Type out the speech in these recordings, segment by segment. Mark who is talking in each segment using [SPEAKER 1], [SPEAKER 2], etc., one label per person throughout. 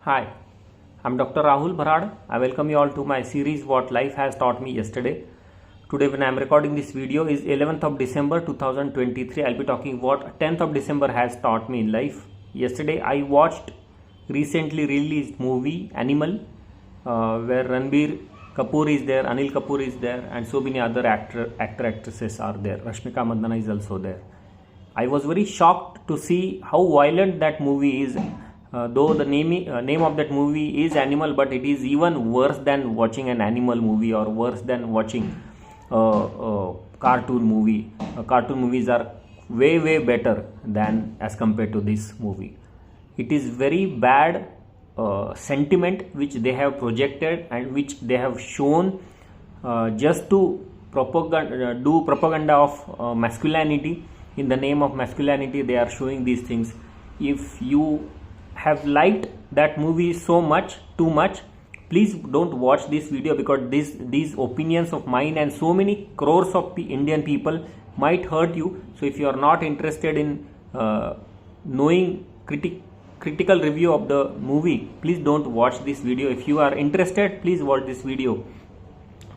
[SPEAKER 1] Hi, I'm Dr. Rahul Bharad. I welcome you all to my series What Life Has Taught Me Yesterday. Today when I'm recording this video is 11th of December 2023. I'll be talking what 10th of December has taught me in life. Yesterday I watched recently released movie Animal where Ranbir Kapoor is there, Anil Kapoor is there and so many other actresses are there. Rashmika Mandana is also there. I was very shocked to see how violent that movie is. Though the name of that movie is Animal, but it is even worse than watching an animal movie or worse than watching a cartoon movie. Cartoon movies are way better than as compared to this movie. It is very bad sentiment which they have projected and which they have shown just to do propaganda of masculinity. In the name of masculinity they are showing these things. If you have liked that movie so much, too much, please don't watch this video, because these opinions of mine and so many crores of Indian people might hurt you. So if you are not interested in knowing critical review of the movie, please don't watch this video. If you are interested, please watch this video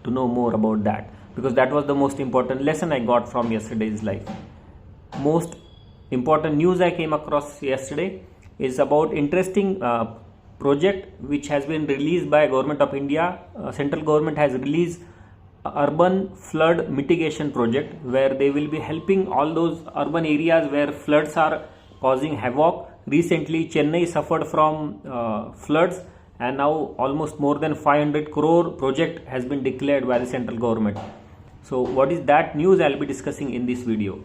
[SPEAKER 1] to know more about that, because that was the most important lesson I got from yesterday's life. Most important news I came across yesterday is about interesting project which has been released by Government of India. Central government has released urban flood mitigation project, where they will be helping all those urban areas where floods are causing havoc. Recently Chennai suffered from floods, and now almost more than 500 crore project has been declared by the central government. So what is that news I'll be discussing in this video.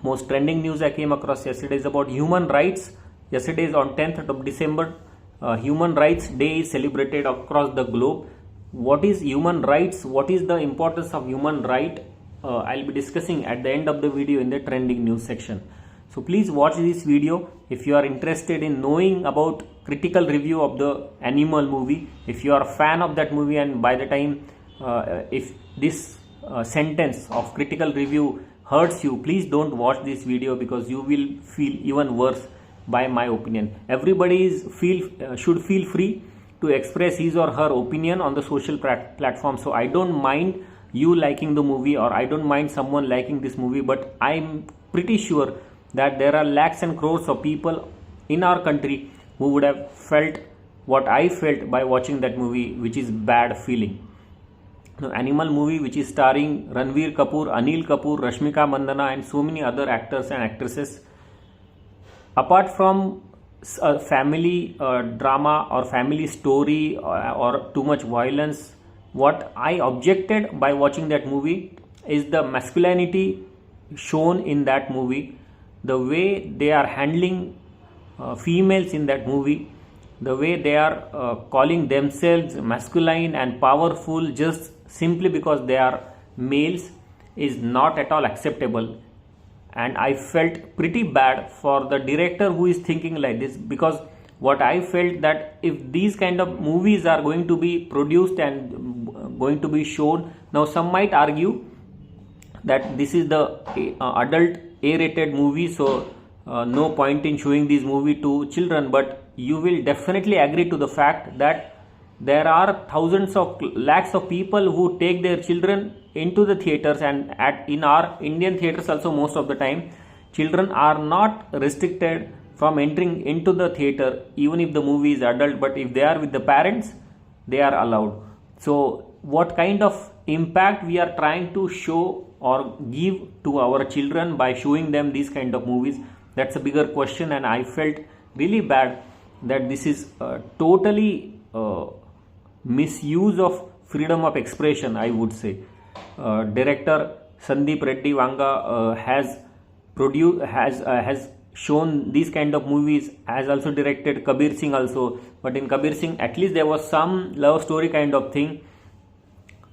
[SPEAKER 1] Most trending news I came across yesterday is about human rights. Yesterday is on 10th of December. Human Rights Day is celebrated across the globe. What is human rights? What is the importance of human right? I'll be discussing at the end of the video in the trending news section. So please watch this video if you are interested in knowing about critical review of the Animal movie. If you are a fan of that movie, and by the time if this sentence of critical review hurts you, please don't watch this video, because you will feel even worse. By my opinion, everybody should feel free to express his or her opinion on the social platform. So I don't mind you liking the movie, or I don't mind someone liking this movie, but I'm pretty sure that there are lakhs and crores of people in our country who would have felt what I felt by watching that movie, which is bad feeling. The Animal movie, which is starring Ranbir Kapoor, Anil Kapoor, Rashmika Mandana and so many other actors and actresses. Apart from a family drama or family story or too much violence, what I objected by watching that movie is the masculinity shown in that movie, the way they are handling females in that movie, the way they are calling themselves masculine and powerful just simply because they are males is not at all acceptable. And I felt pretty bad for the director who is thinking like this, because what I felt that if these kind of movies are going to be produced and going to be shown, now some might argue that this is the adult A-rated movie, so no point in showing this movie to children. But you will definitely agree to the fact that there are thousands of lakhs of people who take their children into the theaters, and in our Indian theaters also most of the time children are not restricted from entering into the theater even if the movie is adult, but if they are with the parents they are allowed. So what kind of impact we are trying to show or give to our children by showing them these kind of movies, that's a bigger question. And I felt really bad that this is totally misuse of freedom of expression, I would say. Director Sandeep Reddy Vanga has shown these kind of movies, has also directed Kabir Singh also, but in Kabir Singh at least there was some love story kind of thing,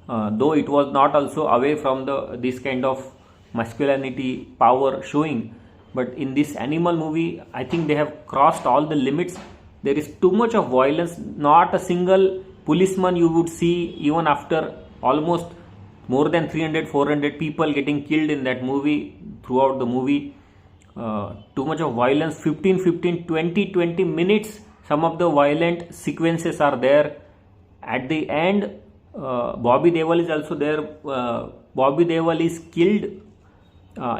[SPEAKER 1] though it was not also away from this kind of masculinity power showing. But in this Animal movie, I think they have crossed all the limits. There is too much of violence. Not a single policeman you would see, even after almost more than 300-400 people getting killed in that movie throughout the movie. Too much of violence. 15-20 minutes some of the violent sequences are there. At the end, Bobby Deol is also there. Bobby Deol is killed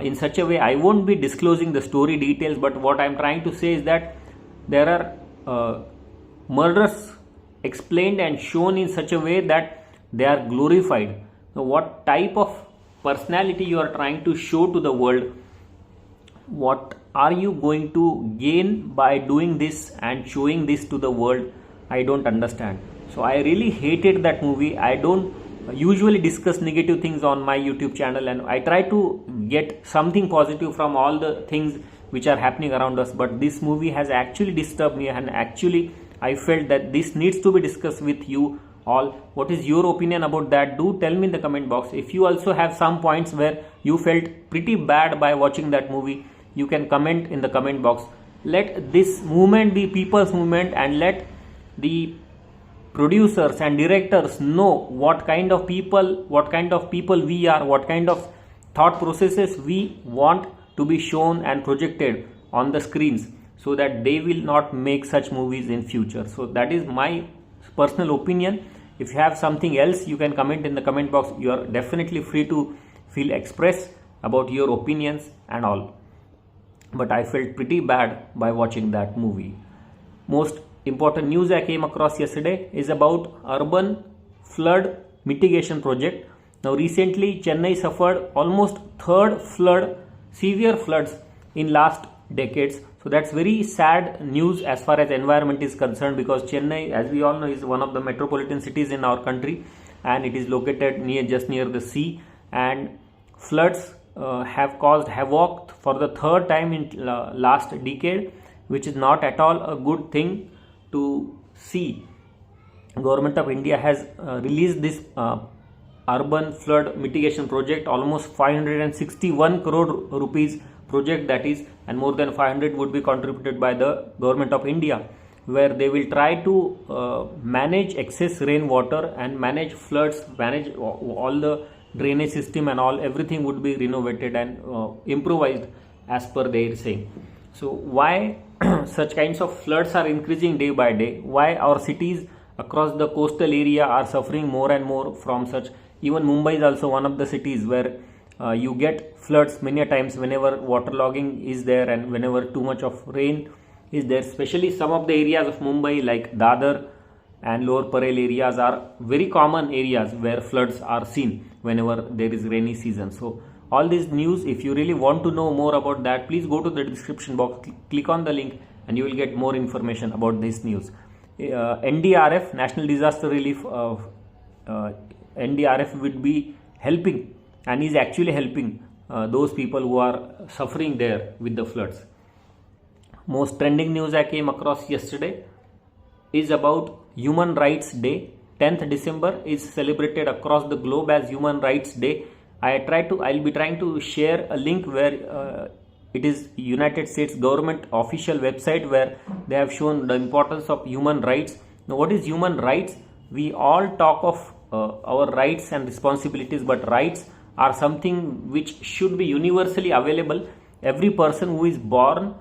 [SPEAKER 1] in such a way. I won't be disclosing the story details, but what I'm trying to say is that there are murders explained and shown in such a way that they are glorified. Now, what type of personality you are trying to show to the world? What are you going to gain by doing this and showing this to the world? I don't understand. So I really hated that movie. I don't usually discuss negative things on my YouTube channel, and I try to get something positive from all the things which are happening around us, but this movie has actually disturbed me, and actually I felt that this needs to be discussed with you all. What is your opinion about that? Do tell me in the comment box. If you also have some points where you felt pretty bad by watching that movie, you can comment in the comment box. Let this movement be people's movement, and let the producers and directors know what kind of people we are, what kind of thought processes we want to be shown and projected on the screens, so that they will not make such movies in future. So that is my personal opinion. If you have something else, you can comment in the comment box. You are definitely free to feel express about your opinions and all. But I felt pretty bad by watching that movie. Most important news I came across yesterday is about urban flood mitigation project. Now recently Chennai suffered almost third severe floods in last decades. So that's very sad news as far as environment is concerned, because Chennai, as we all know, is one of the metropolitan cities in our country, and it is located just near the sea, and floods have caused havoc for the third time in last decade, which is not at all a good thing to see. Government of India has released this urban flood mitigation project, almost 561 crore rupees project that is, and more than 500 would be contributed by the Government of India, where they will try to manage excess rainwater and manage floods, manage all the drainage system and all. Everything would be renovated and improvised as per their saying. So why such kinds of floods are increasing day by day? Why our cities across the coastal area are suffering more and more from such? Even Mumbai is also one of the cities where you get floods many a times whenever waterlogging is there and whenever too much of rain is there. Especially some of the areas of Mumbai like Dadar and Lower Parel areas are very common areas where floods are seen whenever there is rainy season. So all this news, if you really want to know more about that, please go to the description box, click on the link, and you will get more information about this news. NDRF, National Disaster Relief, NDRF would be helping and is actually helping those people who are suffering there with the floods. Most trending news I came across yesterday is about Human Rights Day. 10th December is celebrated across the globe as Human Rights Day. I'll be trying to share a link where it is United States government official website where they have shown the importance of human rights. Now, what is human rights? We all talk of our rights and responsibilities, but rights are something which should be universally available. Every person who is born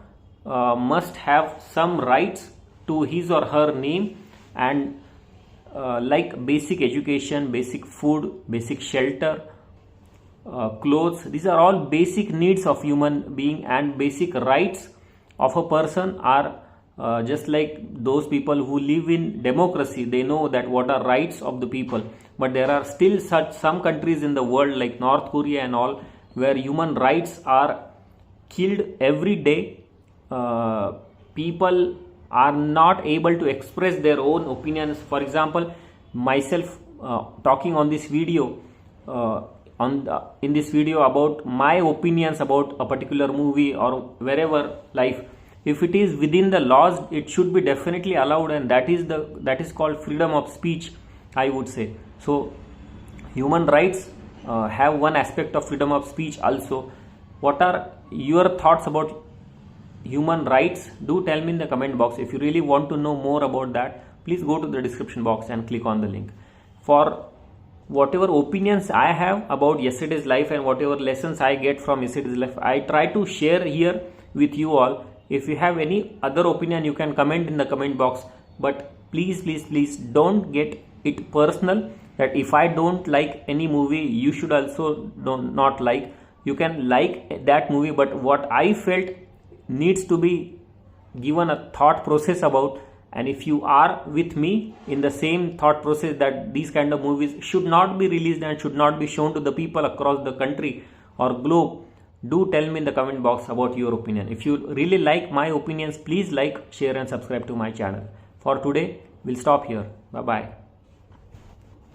[SPEAKER 1] must have some rights to his or her name, and like basic education, basic food, basic shelter, clothes. These are all basic needs of human being, and basic rights of a person are just like those people who live in democracy. They know that what are rights of the people. But there are still some countries in the world like North Korea and all, where human rights are killed every day. People are not able to express their own opinions. For example, myself talking on this video, in this video about my opinions about a particular movie or wherever life, if it is within the laws, it should be definitely allowed, and that is called freedom of speech, I would say. So human rights have one aspect of freedom of speech also. What are your thoughts about human rights? Do tell me in the comment box. If you really want to know more about that, please go to the description box and click on the link. For whatever opinions I have about yesterday's life and whatever lessons I get from yesterday's life, I try to share here with you all. If you have any other opinion, you can comment in the comment box, but please don't get it personal that if I don't like any movie, you should also not like. You can like that movie, but what I felt needs to be given a thought process about. And if you are with me in the same thought process that these kind of movies should not be released and should not be shown to the people across the country or globe, do tell me in the comment box about your opinion. If you really like my opinions, please like, share and subscribe to my channel. For today, we'll stop here. Bye bye.